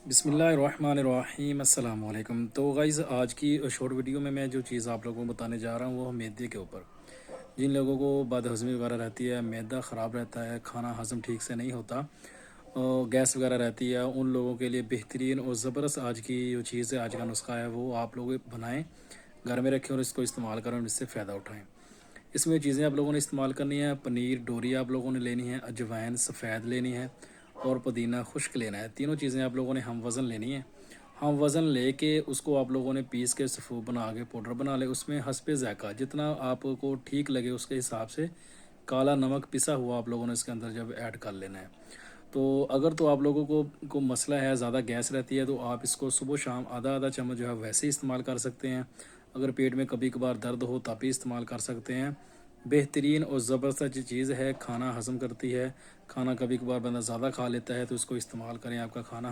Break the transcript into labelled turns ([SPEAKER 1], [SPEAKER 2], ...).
[SPEAKER 1] बिस्मिल्लाहिर्रहमानिर्रहीम अस्सलाम वालेकुम। तो गाइज़ आज की शॉर्ट वीडियो में मैं जो चीज़ आप लोगों को बताने जा रहा हूँ वो है मैदे के ऊपर। जिन लोगों को बदहज़मी वगैरह रहती है, मैदा ख़राब रहता है, खाना हज़म ठीक से नहीं होता और गैस वगैरह रहती है, उन लोगों के लिए बेहतरीन और ज़बरदस्त आज की जो चीज़ है, आज का नुस्खा है वो आप लोग बनाएँ, घर में रखें और इसको इस्तेमाल करें और इससे फ़ायदा उठाएँ। इसमें चीज़ें आप लोगों ने इस्तेमाल करनी है, पनीर डोरी आप लोगों ने लेनी है, अजवाइन सफ़ेद लेनी है और पुदीना खुश्क लेना है। तीनों चीज़ें आप लोगों ने हम वज़न लेनी है। हम वज़न लेके उसको आप लोगों ने पीस के सफ़ूफ बना के पाउडर बना ले, उसमें हस्बे ज़ायक़ा जितना आपको ठीक लगे उसके हिसाब से काला नमक पिसा हुआ आप लोगों ने इसके अंदर जब ऐड कर लेना है। तो अगर तो आप लोगों को मसला है, ज़्यादा गैस रहती है, तो आप इसको सुबह शाम आधा आधा चम्मच जो है वैसे ही इस्तेमाल कर सकते हैं। अगर पेट में कभी कभार दर्द हो तब भी इस्तेमाल कर सकते हैं। बेहतरीन और ज़बरदस्त चीज़ है, खाना हज़म करती है। खाना कभी कभार बंदा ज़्यादा खा लेता है तो इसको इस्तेमाल करें, आपका खाना